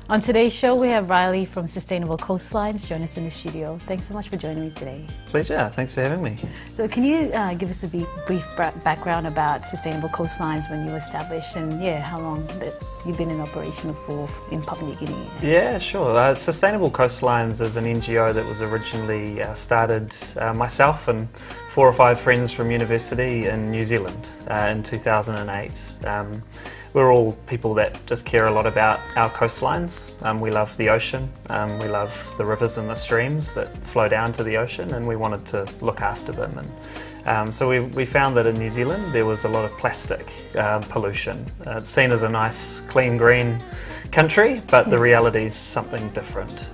On today's show, we have Ryley from Sustainable Coastlines join us in the studio. Thanks so much for joining me today. Pleasure, thanks for having me. So can you give us a brief background about Sustainable Coastlines, when you were established, and how long that you've been in operation for in Papua New Guinea? Yeah, sure. Sustainable Coastlines is an NGO that was originally started myself and 4 or 5 friends from university in New Zealand in 2008. We're all people that just care a lot about our coastlines. We love the ocean, we love the rivers and the streams that flow down to the ocean, and we wanted to look after them. And so we found that in New Zealand there was a lot of plastic pollution. It's seen as a nice, clean, green country, but the reality is something different.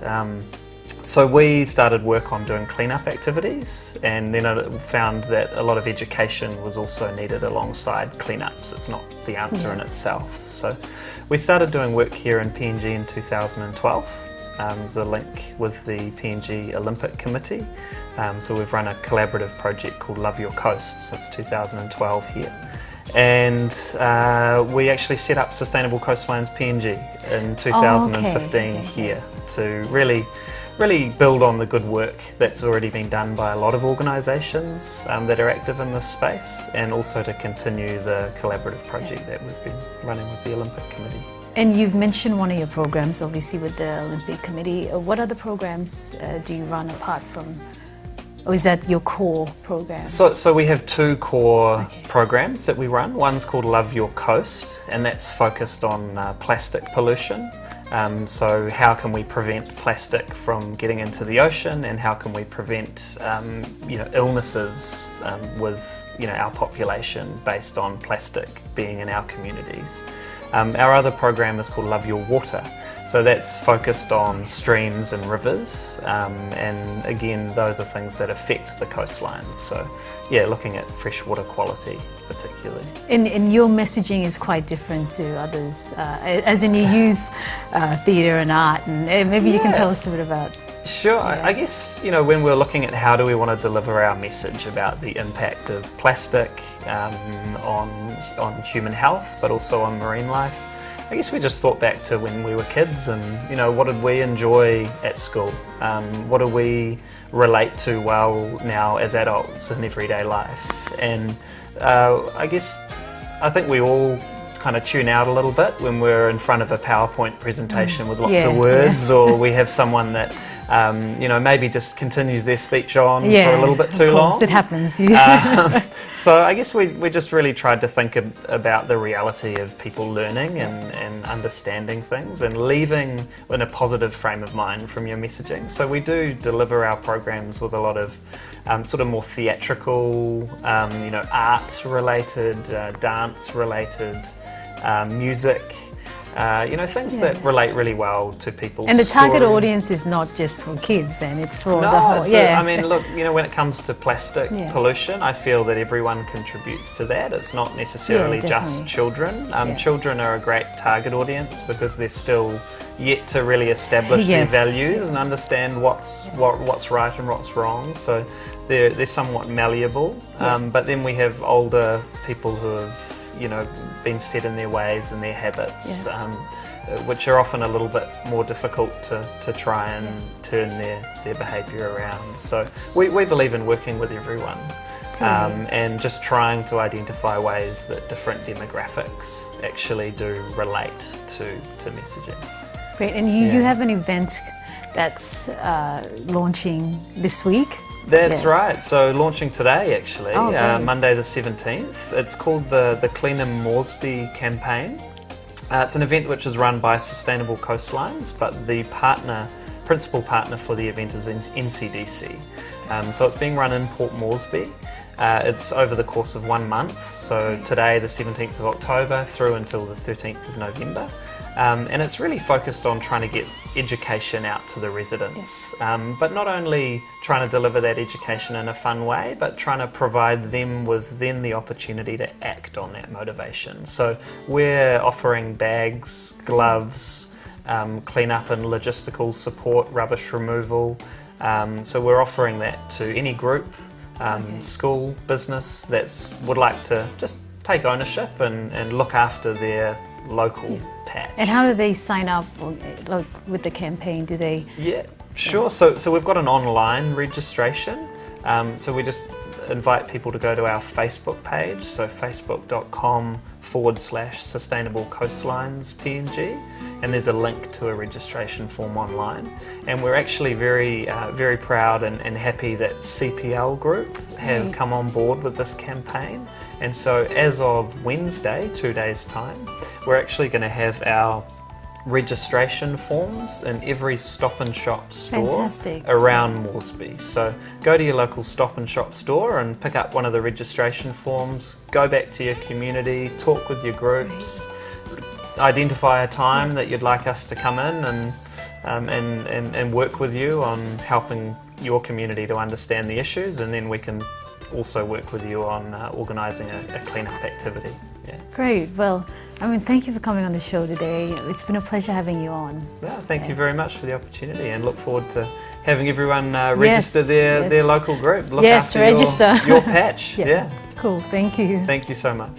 So we started work on doing cleanup activities, and then I found that a lot of education was also needed alongside cleanups. It's not the answer in itself. So we started doing work here in PNG in 2012. There's a link with the PNG Olympic Committee. So we've run a collaborative project called Love Your Coast since 2012 here. And we actually set up Sustainable Coastlines PNG in 2015 here to really build on the good work that's already been done by a lot of organisations that are active in this space, and also to continue the collaborative project that we've been running with the Olympic Committee. And you've mentioned one of your programs, obviously, with the Olympic Committee. What other programs do you run apart from, or is that your core program? So we have 2 core programs that we run. One's called Love Your Coast, and that's focused on plastic pollution. So how can we prevent plastic from getting into the ocean, and how can we prevent illnesses with our population based on plastic being in our communities. Our other program is called Love Your Water. So that's focused on streams and rivers, and again, those are things that affect the coastlines. So looking at freshwater quality particularly. And your messaging is quite different to others, as in you use theatre and art, and maybe you can tell us a bit about. Sure. I guess, when we're looking at how do we want to deliver our message about the impact of plastic on human health, but also on marine life, I guess we just thought back to when we were kids, and what did we enjoy at school? What do we relate to well now as adults in everyday life? And I think we all kind of tune out a little bit when we're in front of a PowerPoint presentation with lots of words, or we have someone that maybe just continues their speech on for a little bit too long. It happens. So I guess we just really tried to think about the reality of people learning and understanding things, and leaving in a positive frame of mind from your messaging. So we do deliver our programs with a lot of sort of more theatrical, art-related, dance-related, music. Things that relate really well to people's And the target story. audience is not just for kids then, it's for the No, whole... I mean, look, when it comes to plastic pollution, I feel that everyone contributes to that. It's not necessarily just children. Children are a great target audience because they're still yet to really establish their values and understand what's right and what's wrong. So they're somewhat malleable. But then we have older people who have been set in their ways and their habits, which are often a little bit more difficult to try and turn their behaviour around. So we believe in working with everyone, and just trying to identify ways that different demographics actually do relate to messaging. Great, and you have an event that's launching this week? That's right. So launching today, actually, Monday the 17th. It's called the Cleaner Moresby campaign. It's an event which is run by Sustainable Coastlines, but the principal partner for the event is NCDC. So it's being run in Port Moresby. It's over the course of 1 month. So today, the 17th of October, through until the 13th of November. And it's really focused on trying to get education out to the residents, but not only trying to deliver that education in a fun way, but trying to provide them with then the opportunity to act on that motivation. So we're offering bags, gloves, clean-up and logistical support, rubbish removal. So we're offering that to any group, school, business that would like to just take ownership and look after their local patch. And how do they sign up with the campaign? Do they? Yeah, sure. So we've got an online registration. So we just invite people to go to our Facebook page, so facebook.com/Sustainable Coastlines PNG, and there's a link to a registration form online. And we're actually very proud and happy that CPL Group have come on board with this campaign. And so as of Wednesday, 2 days' time, we're actually going to have our registration forms in every Stop and Shop store Fantastic. around Moresby. So go to your local Stop and Shop store and pick up one of the registration forms, go back to your community, talk with your groups, identify a time that you'd like us to come in and work with you on helping your community to understand the issues, and then we can also work with you on organising a clean-up activity. Yeah. Great. Well, thank you for coming on the show today. It's been a pleasure having you on. Well, thank you very much for the opportunity, and look forward to having everyone register their local group. Look after register your patch. Yeah. Cool. Thank you. Thank you so much.